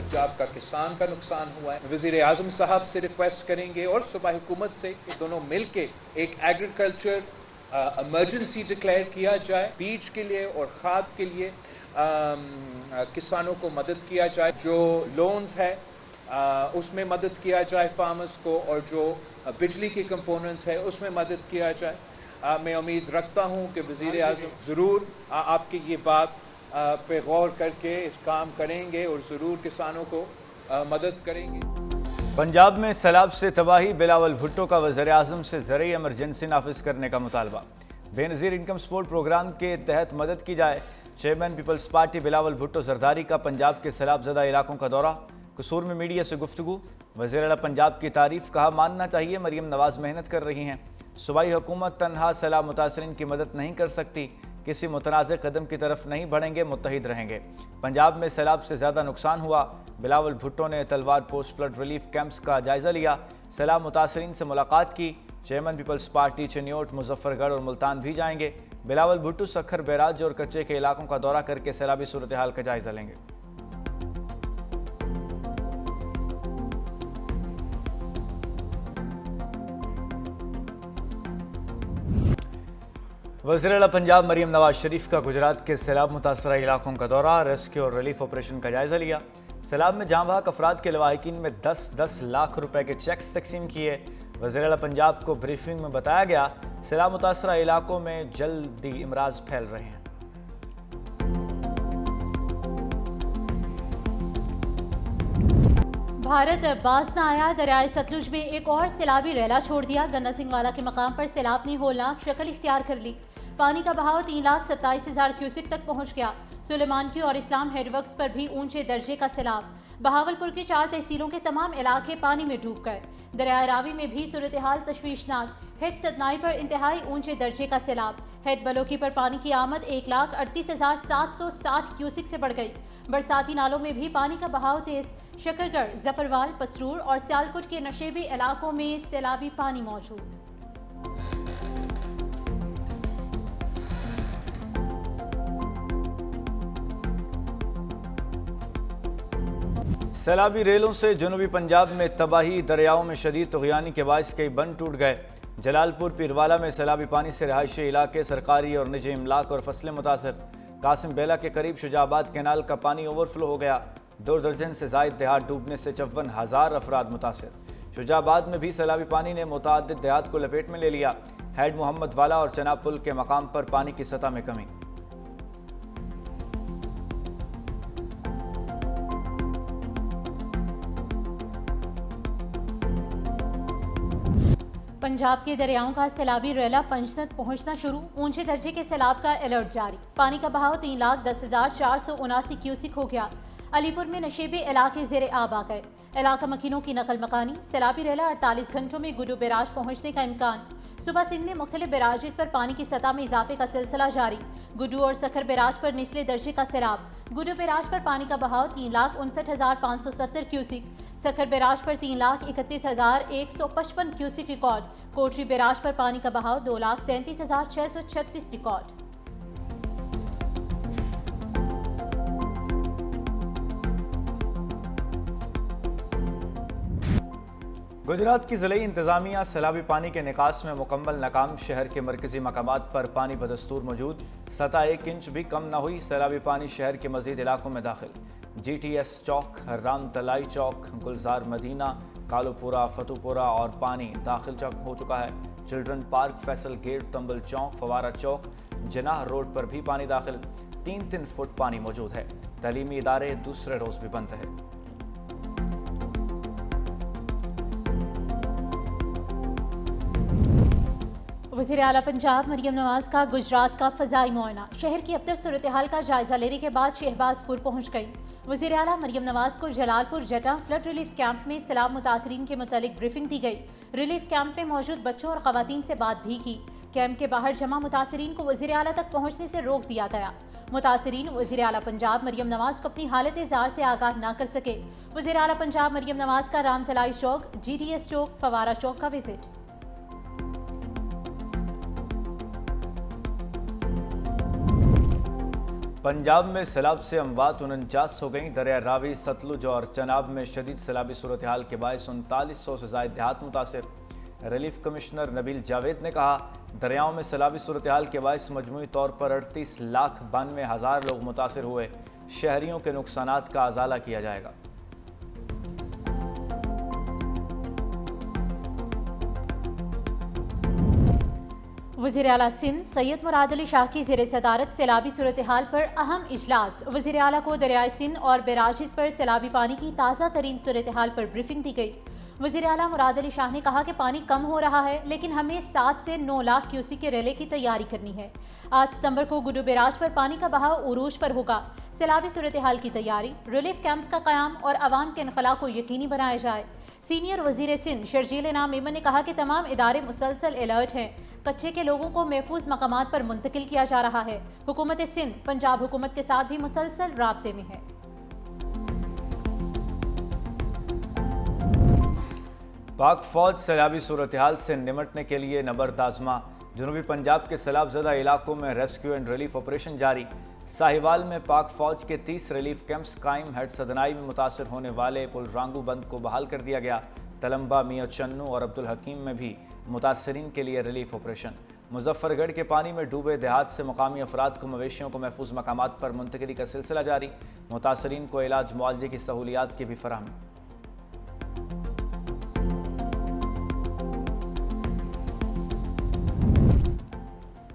पंजाब का किसान का नुकसान हुआ है। वज़ीर आज़म साहब से रिक्वेस्ट करेंगे और सूबाई हुकूमत से कि दोनों मिल के एक एग्रीकल्चर इमरजेंसी डिक्लेयर किया जाए, बीज के लिए और खाद के लिए किसानों को मदद किया जाए, जो लोन्स है उसमें मदद किया जाए फार्मर्स को, और जो बिजली के कंपोनेंट्स है उसमें मदद किया जाए। मैं उम्मीद रखता हूं कि वज़ीर आज़म ज़रूर आपकी ये बात पे गौर करके इस काम करेंगे और ज़रूर किसानों को मदद करेंगे। पंजाब में सैलाब से तबाही, बिलावल भुट्टो का वज़ीर आज़म से ज़रूरी इमरजेंसी नाफिज करने का मुतालबा। बेनज़ीर इनकम सपोर्ट प्रोग्राम के तहत मदद की जाए। चेयरमैन पीपल्स पार्टी बिलावल भुट्टो जरदारी का पंजाब के सैलाब ज़दा इलाकों का दौरा। कसूर में मीडिया से गुफ्तगू। वज़ीर आला पंजाब की तारीफ, कहा मानना चाहिए मरीम नवाज मेहनत कर रही हैं। सूबाई हुकूमत तनहा सैलाब मुतासरीन की मदद नहीं कर सकती, किसी मुतनाज़ कदम की तरफ नहीं बढ़ेंगे, मुत्तहिद रहेंगे। पंजाब में सैलाब से ज़्यादा नुकसान हुआ। बिलावल भुट्टो ने तलवार पोस्ट फ्लड रिलीफ कैंप्स का जायज़ा लिया। सैलाब मुतासरीन से मुलाकात की। चेयरमैन पीपल्स पार्टी चिन्योट, मुजफ्फरगढ़ और मुल्तान भी जाएंगे। बिलावल भुट्टो सखर, बैराज और कच्चे के इलाकों का दौरा करके सैलाबी सूरत हाल का जायज़ा लेंगे। वज़ीर आला पंजाब मरीम नवाज शरीफ का गुजरात के सैलाब मुतासरा इलाकों का दौरा, रेस्क्यू और रिलीफ ऑपरेशन का जायज़ा लिया। सैलाब में जाँ बहक अफराद के लवाहिकीन में 10-10 लाख रुपए के चेक्स तकसीम किए। वज़ीर आला पंजाब को ब्रीफिंग में बताया गया, सैलाब मुतासरा इलाकों में जल्दी इमराज फैल रहे हैं। भारत बाज न आया, दरियाए सतलुज में एक और सैलाबी रैला छोड़ दिया। गन्ना सिंह वाला के मकाम पर सैलाब ने होलनाक शक्ल इख्तियार कर ली। पानी का बहाव 3,27,000 क्यूसिक तक पहुंच गया। सुलेमान की और इस्लाम हेडवर्क्स पर भी ऊंचे दर्जे का सैलाब। बहावलपुर की 4 तहसीलों के तमाम इलाके पानी में डूब गए। दरिया रावी में भी सूरत हाल तशवीशनाक। हेड सतनाई पर इंतहाई ऊंचे दर्जे का सैलाब। हेड बलोकी पर पानी की आमद 1,38,760 क्यूसिक से बढ़ गई। बरसाती नालों में भी पानी का बहाव तेज। शकरगढ़, जफरवाल, पसरूर और सियालकोट के नशेबी इलाकों में सैलाबी पानी मौजूद। सैलाबी रेलों से जनूबी पंजाब में तबाही, दरियाओं में शदीद तुग़यानी के बायस कई बंद टूट गए। जलालपुर पीरवाला में सैलाबी पानी से रहायशी इलाके, सरकारी और निजी इमलाक और फसलें मुतासर। कासिम बेला के करीब शुजाबाद कैनाल का पानी ओवरफ्लो हो गया। 2 दर्जन से जायद देहात डूबने से 54,000 अफराद मुतासर। शुजाबाद में भी सैलाबी पानी ने मुतअद्दिद देहात को लपेट में ले लिया। हेड मोहम्मद वाला और चनाब पुल के मकाम पर पानी की सतह में कमी। पंजाब के दरियाओं का सैलाबी रैला पंचतन पहुंचना शुरू। ऊंचे दर्जे के सैलाब का अलर्ट जारी। पानी का बहाव 3,10,479 क्यूसिक हो गया। अलीपुर में नशेबे इलाके ज़ेरे आब आ गए। इलाका मकीनों की नकल मकानी। सैलाबी रैला 48 घंटों में गुडू बैराज पहुंचने का इम्कान। सुबह सिंध में मुख्तलिफ बैराजेस पर पानी की सतह में इजाफे का सिलसिला जारी। गुडू और सखर बैराज पर निचले दर्जे का सैलाब। गुडू बैराज पर पानी का बहाव 3,59,570 क्यूसिक। सखर बैराज पर 3,31,155 क्यूसिक रिकॉर्ड। कोटरी बैराज पर पानी का बहाव 2,33,636 रिकॉर्ड। गुजरात की ज़िले इंतज़ामिया सैलाबी पानी के निकास में मुकम्मल नाकाम। शहर के मरकजी मकामात पर पानी बदस्तूर मौजूद। सतह 1 इंच भी कम न हुई। सैलाबी पानी शहर के मज़ीद इलाकों में दाखिल। GTS चौक, राम तलाई चौक, गुलजार मदीना, कालूपुरा, फतूपुरा और पानी दाखिल हो चुका है। चिल्ड्रन पार्क, फैसल गेट, तंबल चौक, फवारा चौक, जनाह रोड पर भी पानी दाखिल। 3-3 फुट पानी मौजूद है। तालीमी इदारे दूसरे रोज भी बंद रहे। वज़ीर आला पंजाब मरीम नवाज का गुजरात का फ़ज़ाई मुआयना। शहर की अबतर सूरत हाल का जायज़ा लेने के बाद शहबाजपुर पहुँच गई। वज़ीर आला मरीम नवाज को जलालपुर जटा फ्लड रिलीफ कैंप में सैलाब मुतासरीन के मुतालिक ब्रीफिंग दी गई। रिलीफ कैंप में मौजूद बच्चों और ख़वातीन से बात भी की। कैंप के बाहर जमा मुतासरीन को वज़ीर आला तक पहुँचने से रोक दिया गया। मुतासरीन वज़ीर आला पंजाब मरीम नवाज को अपनी हालत ज़ार से आगाह न कर सके। वज़ीर आला पंजाब मरीम नवाज का राम तलाई चौक, GTS चौक, फवारा चौक का विजिट। पंजाब में सैलाब से अमवात 49 हो गई। दरिया रावी, सतलुज और चनाब में शदीद सैलाबी सूरत हाल के बायस 3900 से ज़ायद देहात मुतासिर। रिलीफ कमिश्नर नबील जावेद ने कहा, दरियाओं में सैलाबी सूरत हाल के बायस मजमूई तौर पर 38,92,000 लोग मुतासिर हुए। शहरियों के नुकसानात का अजाला किया जाएगा। वज़ीर आला सिंध सैयद मुराद अली शाह की ज़ेर सदारत सैलाबी सूरत हाल पर अहम इजलास। वज़ीर आला को दरियाए सिंध और बैराजेस पर सैलाबी पानी की ताज़ा तरीन सूरत हाल पर ब्रीफिंग दी गई। वज़ीर आला मुराद अली शाह ने कहा कि पानी कम हो रहा है, लेकिन हमें 7 से 9 लाख क्यूसेक के रेले की तैयारी करनी है। 8 सितंबर को गुड्डू बैराज पर पानी का बहाव उरूज पर होगा। सैलाबी सूरत हाल की तैयारी, रिलीफ कैंप्स का क़याम और अवाम के इनखला को यकीनी बनाया जाए। सीनियर वज़ीर सिंध शर्जील इनाम मेमन ने कहा कि तमाम इदारे मुसलसल अलर्ट हैं। कच्चे के लोगों को महफूज मकामात पर मुंतकिल किया जा रहा है। हुकूमत सिंध पंजाब हुकूमत के साथ भी मुसलसल राब्ते में है। पाक फौज सैलाबी सूरत हाल से निमटने के लिए नबर्द आज़मा। जनूबी पंजाब के सैलाब ज़दा इलाकों में रेस्क्यू एंड रिलीफ ऑपरेशन जारी। साहिवाल में पाक फौज के 30 रिलीफ कैंप्स कायम। हेड सदनाई में मुतासर होने वाले पुल रांगू बंद को बहाल कर दिया गया। तलम्बा, मियाँ चन्नू और अब्दुल हकीम में भी मुतासरीन के लिए रिलीफ ऑपरेशन। मुजफ्फरगढ़ के पानी में डूबे देहात से मकामी अफराद को मवेशियों को महफूज मकामात पर मुंतकिली का सिलसिला जारी। मुतासरीन को इलाज मुआवजे की सहूलियात की भी फराहमी।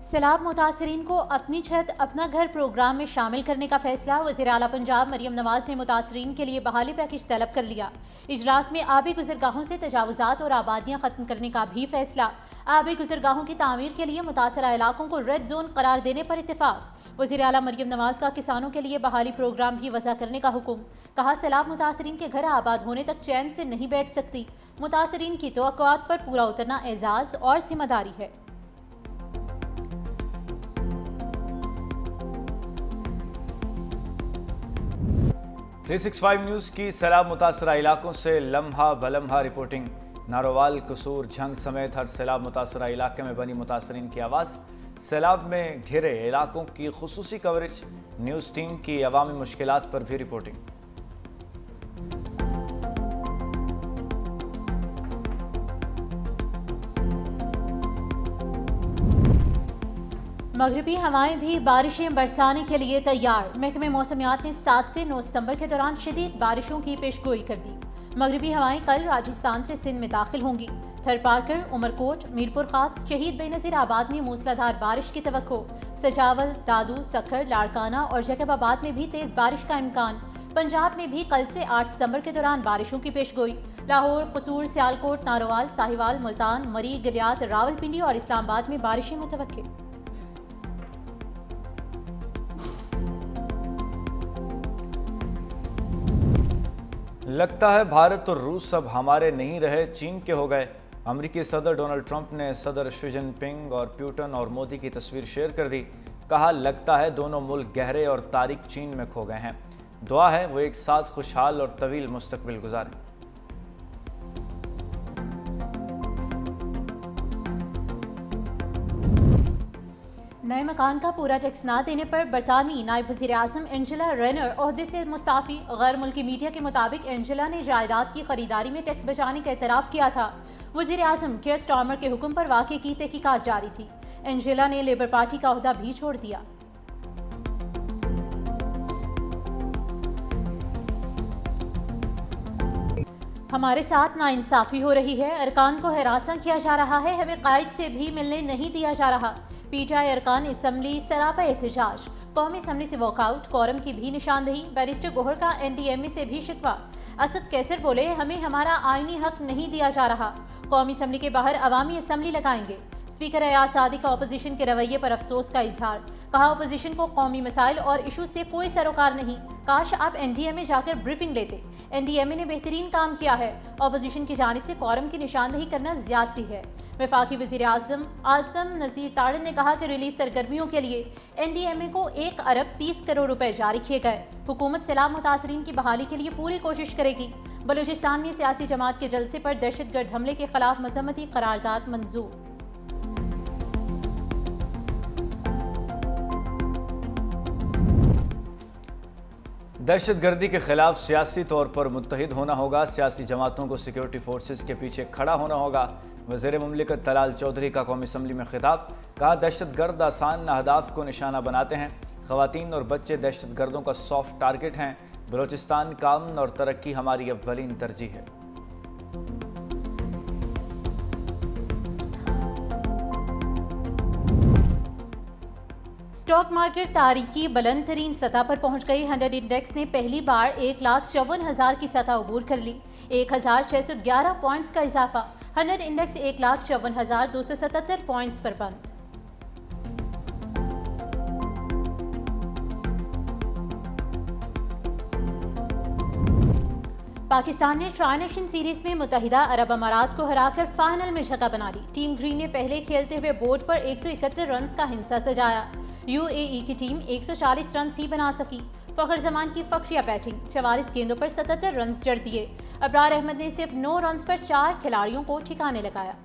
सैलाब मुतासरीन को अपनी छत अपना घर प्रोग्राम में शामिल करने का फैसला। वज़ीर आला पंजाब मरियम नवाज ने मुतासरीन के लिए बहाली पैकेज तलब कर लिया। इजलास में आबी गुजरगाहों से तजावुजात और आबादियाँ ख़त्म करने का भी फैसला। आबी गुजरगाहों की तामीर के लिए मुतासरा इलाकों को रेड जोन करार देने पर इत्तेफाक। वज़ीर आला मरियम नवाज का किसानों के लिए बहाली प्रोग्राम भी वज़ा करने का हुक्म। कहा, सैलाब मुतासरीन के घर आबाद होने तक चैन से नहीं बैठ सकती। मुतासरीन की तवक्कुआत पर पूरा उतरना एजाज़ और जिम्मेदारी है। 365 न्यूज़ की सैलाब मुतासरा इलाकों से लम्हा बलम्हा रिपोर्टिंग। नारोवाल, कसूर, झंग समेत हर सैलाब मुतासरा इलाके में बनी मुतासरीन की आवाज़। सैलाब में घिरे इलाकों की खुसूसी कवरेज। न्यूज़ टीम की अवामी मुश्किलात पर भी रिपोर्टिंग। मगरबी हवाएं भी बारिशें बरसाने के लिए तैयार। महकमे मौसमियात ने 7 से 9 सितंबर के दौरान शदीद बारिशों की पेशगोई कर दी। मगरबी हवाएं कल राजस्थान से सिंध में दाखिल होंगी। थरपारकर, उमरकोट, मीरपुर खास, शहीद बेनज़ीर आबाद में मूसलाधार बारिश की तवक्को। सजावल, दादू, सखर, लाड़काना और जैकबाबाद में भी तेज बारिश का इम्कान। पंजाब में भी कल से 8 सितंबर के दौरान बारिशों की पेशगोई। लाहौर, कसूर, सियालकोट, नारोवाल, साहिवाल, मुल्तान, मरी, गिलियात, रावलपिंडी और इस्लामाबाद में बारिशें मुतवक्के। लगता है भारत और रूस अब हमारे नहीं रहे, चीन के हो गए। अमेरिकी सदर डोनाल्ड ट्रंप ने सदर शी जिनपिंग और पुतिन और मोदी की तस्वीर शेयर कर दी। कहा, लगता है दोनों मुल्क गहरे और तारीक चीन में खो गए हैं। दुआ है वो एक साथ खुशहाल और तवील मुस्तकबिल गुजारें। नए मकान का पूरा टैक्स ना देने पर बरतानवी नायब वज़ीर आज़म एंजेला रेनर ओहदे से मुस्ताफ़ी। गैर मुल्की मीडिया के मुताबिक एंजेला ने जायदाद की खरीदारी में टैक्स बचाने का एतराफ़ किया था। वज़ीर आज़म केयर स्टार्मर के हुक्म पर वाक़े की तहकीकात जारी थी। एंजेला ने लेबर पार्टी का ओहदा भी छोड़ दिया। हमारे साथ नाइंसाफ़ी हो रही है, अरकान को हरासा किया जा रहा है, हमें कायद से भी मिलने नहीं दिया जा रहा। पीटीआई अरकान असम्बली सरापा एहतजाज। कौमी असम्बली से वॉकआउट, कोरम की भी निशानदही। बैरिस्टर गोहर का एनडीएमए से भी शिकवा। असद कैसर बोले, हमें हमारा आईनी हक नहीं दिया जा रहा। कौमी असम्बली के बाहर अवामी असम्बली लगाएंगे। स्पीकर अयाज सादी का अपोजिशन के रवैये पर अफसोस का इजहार। कहा, अपोजिशन को कौमी मसाइल और इशू से कोई सरोकार नहीं। काश आप एनडीएमए जाकर ब्रीफिंग लेते। एनडीएमए ने बेहतरीन काम किया है। अपोजिशन की जानिब से कोरम की निशानदही करना ज्यादती है। वफाकी वज़ीर आज़म आसम नज़ीर ताड़न ने कहा कि रिलीफ सरगर्मियों के लिए एनडीएमए को 1 अरब 30 करोड़ रुपए जारी किए गए। हुकूमत सैलाब मुतासरीन की बहाली के लिए पूरी कोशिश करेगी। बलूचिस्तान में सियासी जमात के जलसे पर दहशतगर्द हमले के खिलाफ मजम्मती करारदाद मंजूर। दहशतगर्दी के खिलाफ सियासी तौर पर मुत्तहिद होना होगा। सियासी जमातों को सिक्योरिटी फोर्सेस के पीछे खड़ा होना होगा। वज़ीर मुमलिकत तलाल चौधरी का कौमी असम्बली में खिताब। कहा, दहशतगर्द आसान अहदाफ को निशाना बनाते हैं। ख़वातीन और बच्चे दहशतगर्दों का सॉफ्ट टारगेट हैं। बलोचिस्तान का अमन और तरक्की हमारी अव्वलीन तरजीह है। स्टॉक मार्केट तारीखी बुलंद तरीन सतह पर पहुंच गई। 100 इंडेक्स ने पहली बार 1,54,000 की सतह अबूर कर ली। 1,611 पॉइंट्स का इजाफा। 100 इंडेक्स 1,54,277 पॉइंट्स पर बंद। पाकिस्तान ने ट्राई नेशन सीरीज में मुत्तहिदा अरब अमारात को हराकर फाइनल में जगह बना ली। टीम ग्रीन ने पहले खेलते हुए बोर्ड पर 171 रन का हिस्सा सजाया। यूएई की टीम 140 रन ही बना सकी। फखर जमान की फख्रिया बैटिंग, 44 गेंदों पर 77 रन जड़ दिए। अबरार अहमद ने सिर्फ 9 रन पर 4 खिलाड़ियों को ठिकाने लगाया।